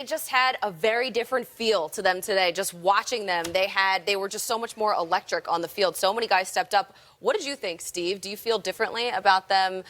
They just had a very different feel to them today. Just watching them, they were just so much more electric on the field. So many guys stepped up. What did you think, Steve? Do you feel differently about them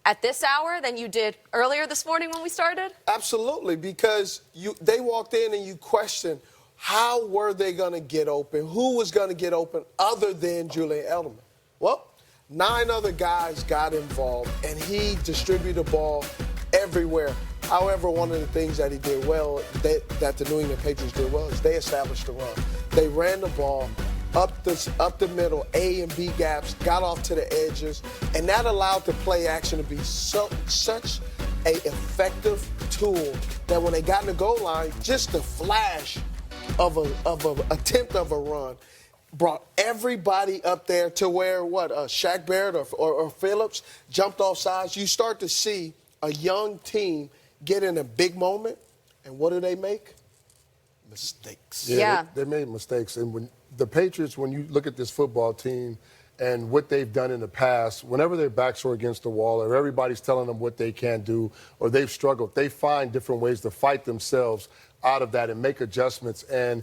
at this hour than you did earlier this morning when we started? Absolutely, because they walked in and you questioned how were they going to get open, who was going to get open other than Julian Edelman. Well, 9 other guys got involved, and he distributed the ball everywhere. However, one of the things that he did well, that the New England Patriots did well, is they established the run. They ran the ball up the middle, A and B gaps, got off to the edges, and that allowed the play action to be such a effective tool that when they got in the goal line, just the flash of an attempt of a run brought everybody up there to where Shaq Barrett or Phillips jumped off sides. You start to see a young team get in a big moment, and what do they make? Mistakes. Yeah. They made mistakes. And when the Patriots, when you look at this football team and what they've done in the past, whenever their backs are against the wall or everybody's telling them what they can't do or they've struggled, they find different ways to fight themselves out of that and make adjustments. And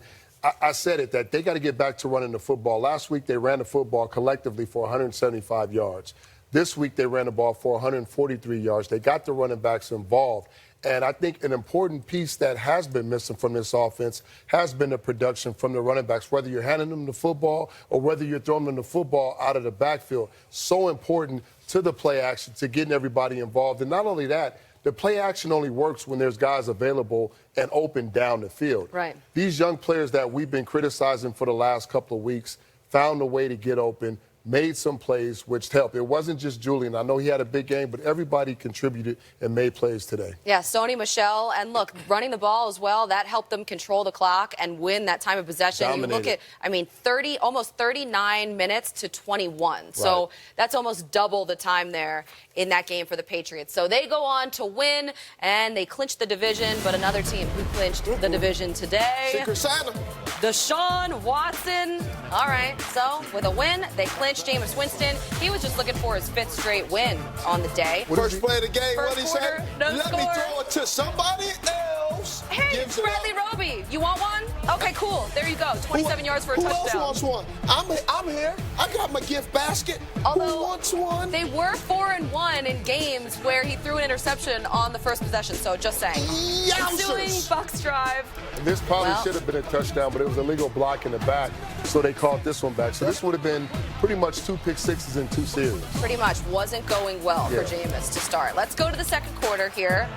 I said it, that they got to get back to running the football. Last week they ran the football collectively for 175 yards. This week they ran the ball for 143 yards. They got the running backs involved. And I think an important piece that has been missing from this offense has been the production from the running backs, whether you're handing them the football or whether you're throwing them the football out of the backfield. So important to the play action, to getting everybody involved. And not only that, the play action only works when there's guys available and open down the field. Right. These young players that we've been criticizing for the last couple of weeks found a way to get open, made some plays, which helped. It wasn't just Julian. I know he had a big game, but everybody contributed and made plays today. Yeah, Sony Michel, and look, running the ball as well, that helped them control the clock and win that time of possession. Dominated. You look at, almost 39 minutes to 21. Right. So that's almost double the time there in that game for the Patriots. So they go on to win, and they clinched the division, but another team who clinched the division today. Secret Santa. Deshaun Watson. All right, so with a win, they clinched. Jameis Winston, he was just looking for his 5th straight win on the day. First play of the game, what First he quarter, said? no Let score. me throw it to somebody else. Hey, Gives it Bradley up. Roby, you want one? Okay, cool. There you go. 27 yards for a touchdown. Who else wants one? I'm here. I got my gift basket. Although who wants one? They were 4-1 in games where he threw an interception on the first possession. So just saying. Ensuing Bucs drive. And this probably should have been a touchdown, but it was a legal block in the back, so they called this one back. So this would have been pretty much 2 pick sixes in 2 series. Pretty much wasn't going well for Jameis to start. Let's go to the second quarter here.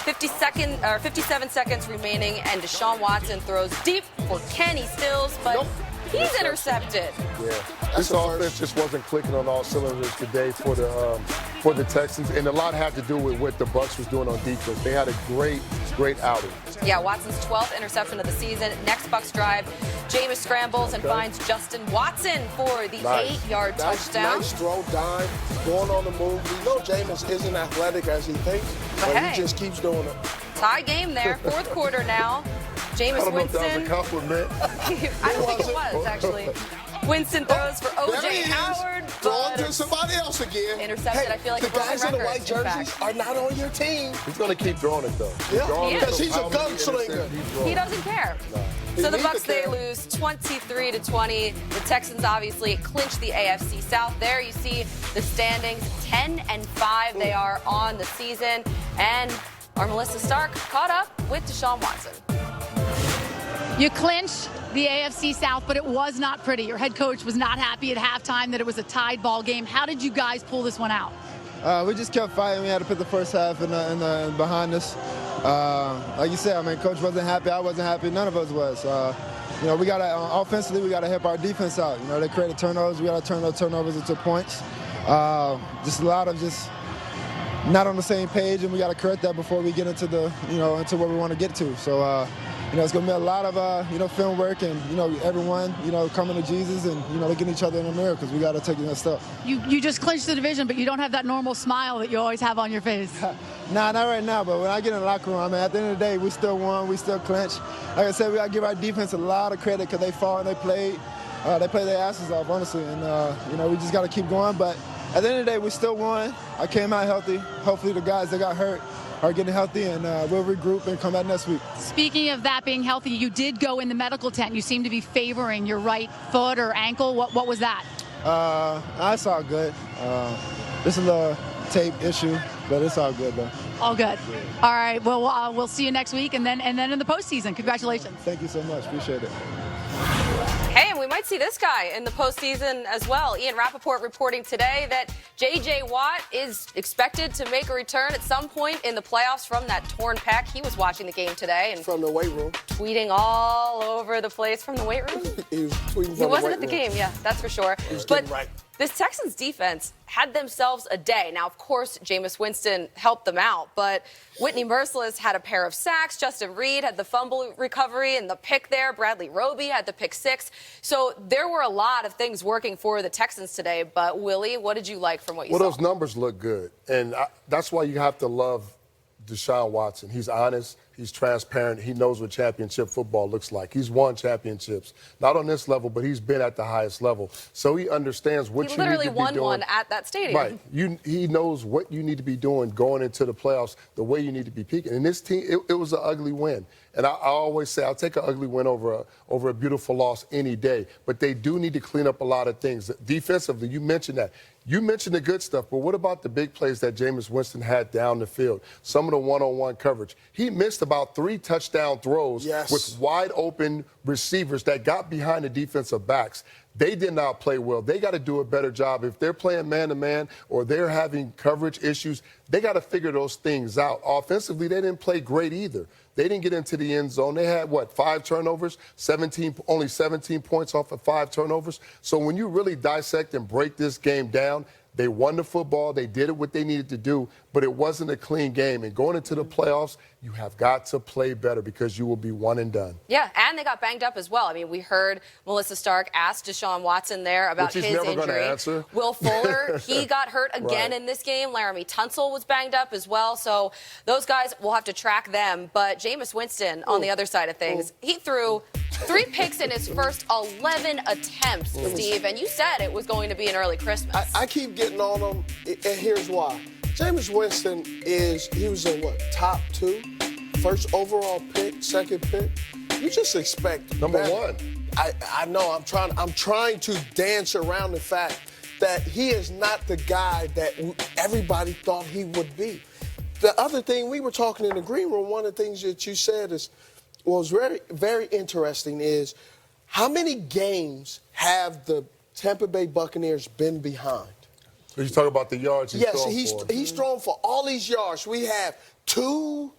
57 seconds remaining, and Deshaun Watson throws deep for Kenny Stills, but he's intercepted. Yeah, this offense just wasn't clicking on all cylinders today for the Texans, and a lot had to do with what the Bucs was doing on defense. They had a great outing. Yeah, Watson's 12th interception of the season. Next Bucs drive, Jameis scrambles and finds Justin Watson for the 8-yard touchdown. Nice throw, dime, going on the move. We know Jameis isn't athletic as he thinks, but he just keeps doing it. Tie game there, 4th quarter now. Jameis Winston. I don't know if that was a compliment. I don't think it was, actually. Winston throws for O.J. Howard. Throwing to somebody else again. Intercepted. Hey, I feel like the a broken guys in the record, white jerseys are not on your team. He's going to keep throwing it, though. Yeah, because he's a How many gunslinger. interceptions He doesn't care. So the Bucs, they lose 23-20. The Texans obviously clinch the AFC South. There you see the standings, 10-5 they are on the season. And our Melissa Stark caught up with Deshaun Watson. You clinched the AFC South, but it was not pretty. Your head coach was not happy at halftime that it was a tied ball game. How did you guys pull this one out? We just kept fighting. We had to put the first half in behind us. Like you said, coach wasn't happy. I wasn't happy. None of us was. We got to offensively, we got to help our defense out. They created turnovers. We got to turn those turnovers into points. Just a lot of not on the same page, and we got to correct that before we get into into where we want to get to. So. It's going to be a lot of, film work and, everyone, coming to Jesus and, looking at each other in the mirror because we got to take the next step. You just clinched the division, but you don't have that normal smile that you always have on your face. Nah, not right now, but when I get in the locker room, at the end of the day, we still won, we still clinched. Like I said, we got to give our defense a lot of credit because they fought and they played. They played their asses off, honestly, and, we just got to keep going. But at the end of the day, we still won. I came out healthy. Hopefully the guys that got hurt, are getting healthy, and we'll regroup and come back next week. Speaking of that being healthy, you did go in the medical tent. You seem to be favoring your right foot or ankle. What was that? It's all good. Just a little tape issue, but it's all good, though. All good. All right. Well, we'll see you next week, and then in the postseason. Congratulations. Thank you so much. Appreciate it. Hey, and we might see this guy in the postseason as well. Ian Rappaport reporting today that J.J. Watt is expected to make a return at some point in the playoffs from that torn pec. He was watching the game today and from the weight room, tweeting all over the place from the weight room. He was tweeting from the weight room. He wasn't at the game, yeah, that's for sure. He was but getting right. This Texans defense had themselves a day. Now, of course, Jameis Winston helped them out, but Whitney Merciless had a pair of sacks. Justin Reed had the fumble recovery and the pick there. Bradley Roby had the pick six. So there were a lot of things working for the Texans today. But, Willie, what did you like from what you saw? Well, those numbers look good. And that's why you have to love Deshaun Watson. He's honest. He's transparent. He knows what championship football looks like. He's won championships, not on this level, but he's been at the highest level. So he understands what you need to be doing. He literally won one at that stadium. Right. He knows what you need to be doing going into the playoffs, the way you need to be peaking. And this team, it was an ugly win. And I always say I'll take an ugly win over a beautiful loss any day. But they do need to clean up a lot of things. Defensively, you mentioned that. You mentioned the good stuff, but what about the big plays that Jameis Winston had down the field? Some of the one-on-one coverage. He missed about 3 touchdown throws with wide open receivers that got behind the defensive backs. They did not play well. They got to do a better job. If they're playing man-to-man or they're having coverage issues, they got to figure those things out. Offensively, they didn't play great either. They didn't get into the end zone. They had, 5 turnovers, only 17 points off of 5 turnovers. So when you really dissect and break this game down, they won the football. They did what they needed to do, but it wasn't a clean game. And going into the playoffs, you have got to play better because you will be one and done. Yeah, and they got banged up as well. I mean, we heard Melissa Stark ask Deshaun Watson there about his never injury. Gonna answer. Will Fuller, he got hurt again in this game. Laramie Tunsil was banged up as well. So those guys, we'll have to track them. But Jameis Winston, on the other side of things, he threw 3 picks in his first 11 attempts, Steve. And you said it was going to be an early Christmas. I keep getting on him, and here's why. Jameis Winston he was in top 2, first overall pick, 2nd pick. You just expect number better. 1. I know. I'm trying to dance around the fact that he is not the guy that everybody thought he would be. The other thing, we were talking in the green room, one of the things that you said was very, very interesting is how many games have the Tampa Bay Buccaneers been behind? So you talk about the yards he's thrown for. He's thrown for all these yards. We have two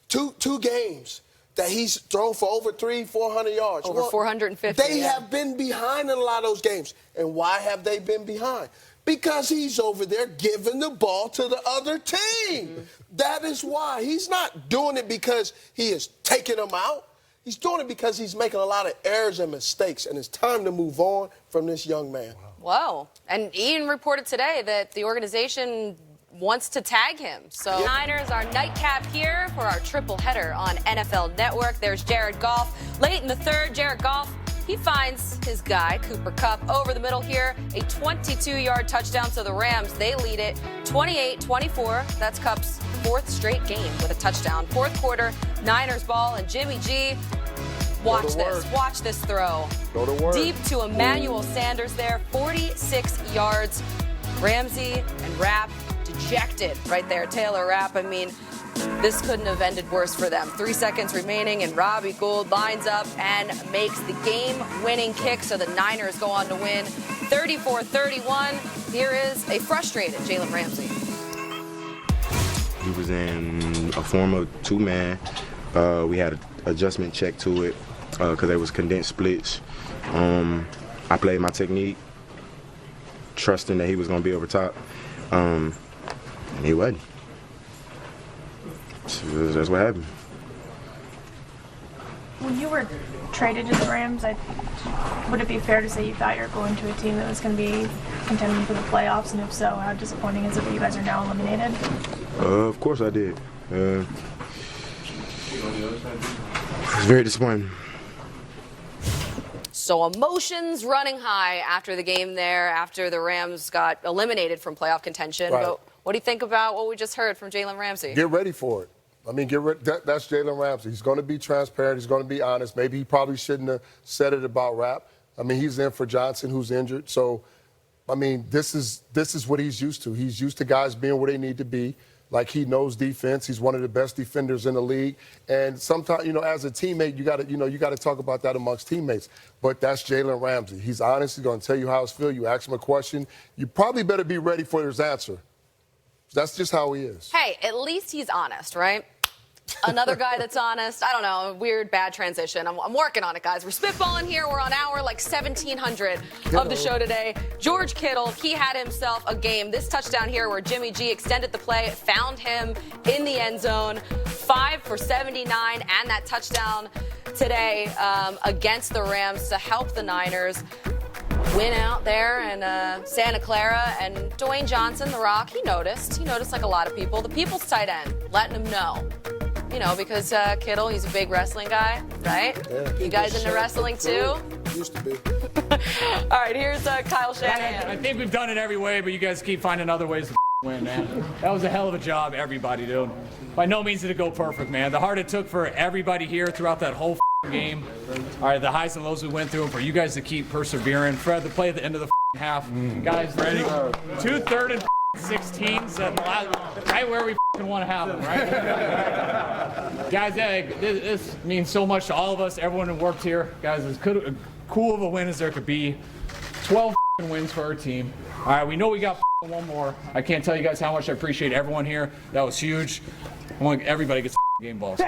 games that he's thrown for over 300-400 yards. Over 450. They have been behind in a lot of those games. And why have they been behind? Because he's over there giving the ball to the other team. That is why. He's not doing it because he is taking them out. He's doing it because he's making a lot of errors and mistakes, and it's time to move on from this young man. Whoa. And Ian reported today that the organization wants to tag him. So Niners, our nightcap here for our triple header on NFL Network. There's Jared Goff. Late in the third, Jared Goff, he finds his guy, Cooper Kupp, over the middle here. A 22-yard touchdown. So the Rams, they lead it 28-24. That's Kupp's 4th straight game with a touchdown. 4th quarter, Niners ball, and Jimmy G, watch this. Watch this throw. Go to work. Deep to Emmanuel Sanders there, 46 yards. Ramsey and Rapp dejected right there. Taylor Rapp, I mean, this couldn't have ended worse for them. 3 seconds remaining, and Robbie Gould lines up and makes the game-winning kick, so the Niners go on to win 34-31. Here is a frustrated Jalen Ramsey. He was in a form of 2-man. We had an adjustment check to it because there was condensed splits. I played my technique, trusting that he was going to be over top, and he wasn't. So that's what happened. When you were traded to the Rams, would it be fair to say you thought you were going to a team that was going to be contending for the playoffs? And if so, how disappointing is it that you guys are now eliminated? Of course I did. It's very disappointing. So emotions running high after the game there, after the Rams got eliminated from playoff contention. Right. But What do you think about what we just heard from Jalen Ramsey? Get ready for it. I mean, that's Jalen Ramsey. He's going to be transparent. He's going to be honest. Maybe he probably shouldn't have said it about Rap. I mean, he's in for Johnson, who's injured. So, I mean, this is what he's used to. He's used to guys being where they need to be. Like, he knows defense. He's one of the best defenders in the league. And sometimes, as a teammate, you got to talk about that amongst teammates. But that's Jalen Ramsey. He's honest. He's going to tell you how it's feel. You ask him a question, you probably better be ready for his answer. That's just how he is. Hey, at least he's honest, right? Another guy that's honest. I don't know, weird, bad transition. I'm working on it, guys. We're spitballing here. We're on hour 1700 of the show today. George Kittle, he had himself a game. This touchdown here where Jimmy G extended the play, found him in the end zone. 5 for 79 and that touchdown today against the Rams to help the Niners win out there in Santa Clara. And Dwayne Johnson, The Rock, he noticed like a lot of people. The people's tight end, letting him know. Because Kittle, he's a big wrestling guy, right? Yeah, you guys into wrestling too? Used to be. All right, here's Kyle Shanahan. I think we've done it every way, but you guys keep finding other ways to win, man. That was a hell of a job, everybody, dude. By no means did it go perfect, man. The heart it took for everybody here throughout that whole game. All right, the highs and lows we went through, and for you guys to keep persevering. Fred, the play at the end of the half. Guys, ready? 2 3rd and 16s, right where we want to have them, right? Guys, this means so much to all of us, everyone who worked here. Guys, as cool of a win as there could be. 12 wins for our team. All right, we know we got one more. I can't tell you guys how much I appreciate everyone here. That was huge. I want everybody to get game balls.